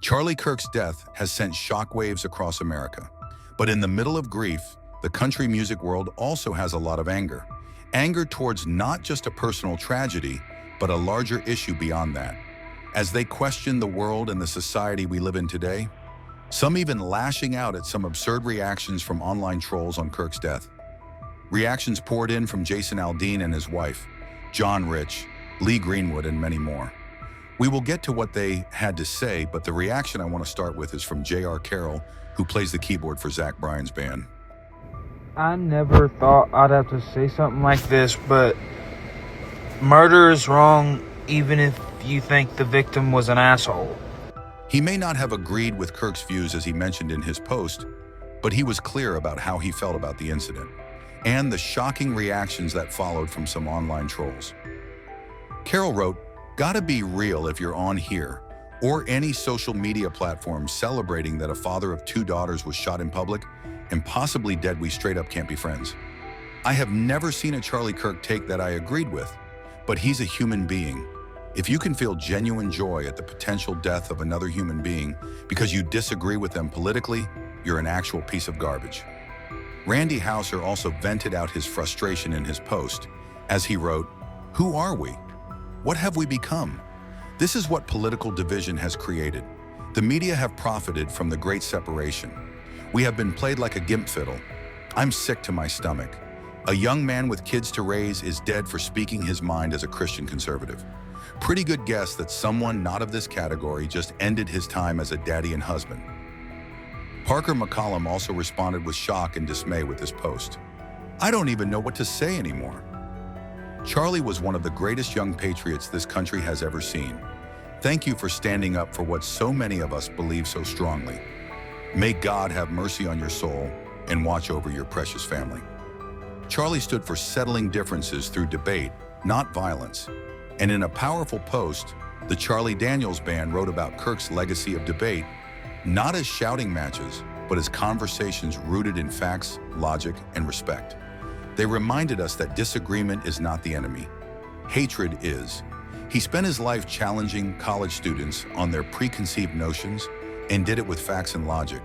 Charlie Kirk's death has sent shockwaves across America. But in the middle of grief, the country music world also has a lot of anger. Anger towards not just a personal tragedy, but a larger issue beyond that. As they question the world and the society we live in today, some even lashing out at some absurd reactions from online trolls on Kirk's death. Reactions poured in from Jason Aldean and his wife, John Rich, Lee Greenwood, and many more. We will get to what they had to say, but the reaction I want to start with is from J.R. Carroll, who plays the keyboard for Zach Bryan's band. I never thought I'd have to say something like this, but murder is wrong even if you think the victim was an asshole. He may not have agreed with Kirk's views as he mentioned in his post, but he was clear about how he felt about the incident and the shocking reactions that followed from some online trolls. Carroll wrote, "Gotta be real if you're on here or any social media platform celebrating that a father of 2 daughters was shot in public and possibly dead. We straight up can't be friends. I have never seen a Charlie Kirk take that I agreed with, but he's a human being. If you can feel genuine joy at the potential death of another human being because you disagree with them politically, you're an actual piece of garbage." Randy Houser also vented out his frustration in his post as he wrote, "Who are we? What have we become? This is what political division has created. The media have profited from the great separation. We have been played like a gimp fiddle. I'm sick to my stomach. A young man with kids to raise is dead for speaking his mind as a Christian conservative. Pretty good guess that someone not of this category just ended his time as a daddy and husband." Parker McCollum also responded with shock and dismay with this post. "I don't even know what to say anymore. Charlie was one of the greatest young patriots this country has ever seen. Thank you for standing up for what so many of us believe so strongly. May God have mercy on your soul and watch over your precious family." Charlie stood for settling differences through debate, not violence. And in a powerful post, the Charlie Daniels Band wrote about Kirk's legacy of debate, not as shouting matches, but as conversations rooted in facts, logic, and respect. They reminded us that disagreement is not the enemy. Hatred is. He spent his life challenging college students on their preconceived notions and did it with facts and logic.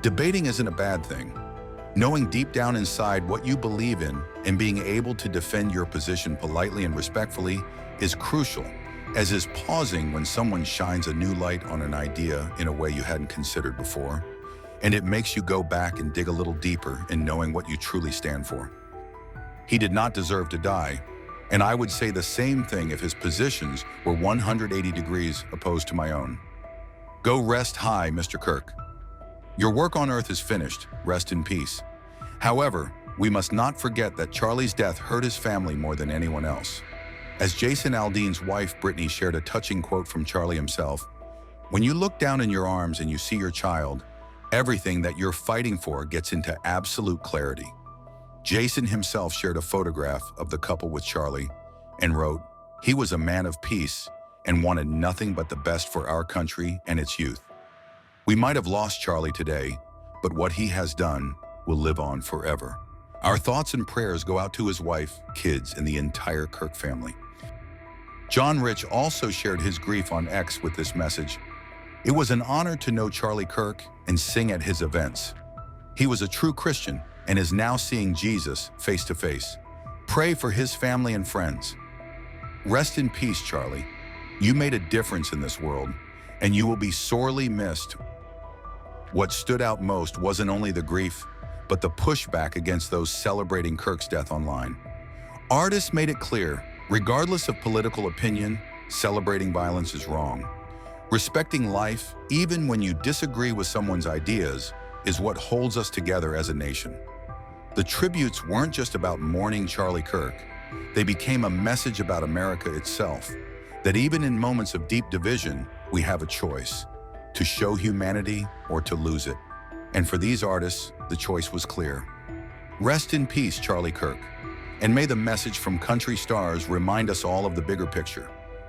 Debating isn't a bad thing. Knowing deep down inside what you believe in and being able to defend your position politely and respectfully is crucial, as is pausing when someone shines a new light on an idea in a way you hadn't considered before, and it makes you go back and dig a little deeper in knowing what you truly stand for. He did not deserve to die, and I would say the same thing if his positions were 180 degrees opposed to my own. Go rest high, Mr. Kirk. Your work on earth is finished. Rest in peace. However, we must not forget that Charlie's death hurt his family more than anyone else. As Jason Aldean's wife, Brittany, shared a touching quote from Charlie himself, "When you look down in your arms and you see your child, everything that you're fighting for gets into absolute clarity." Jason himself shared a photograph of the couple with Charlie and wrote, "He was a man of peace and wanted nothing but the best for our country and its youth." We might have lost Charlie today, but what he has done will live on forever. Our thoughts and prayers go out to his wife, kids, and the entire Kirk family. John Rich also shared his grief on X with this message. "It was an honor to know Charlie Kirk and sing at his events. He was a true Christian and is now seeing Jesus face to face. Pray for his family and friends. Rest in peace, Charlie. You made a difference in this world, and you will be sorely missed." What stood out most wasn't only the grief, but the pushback against those celebrating Kirk's death online. Artists made it clear, regardless of political opinion, celebrating violence is wrong. Respecting life, even when you disagree with someone's ideas, is what holds us together as a nation. The tributes weren't just about mourning Charlie Kirk. They became a message about America itself, that even in moments of deep division, we have a choice, to show humanity or to lose it. And for these artists, the choice was clear. Rest in peace, Charlie Kirk. And may the message from country stars remind us all of the bigger picture.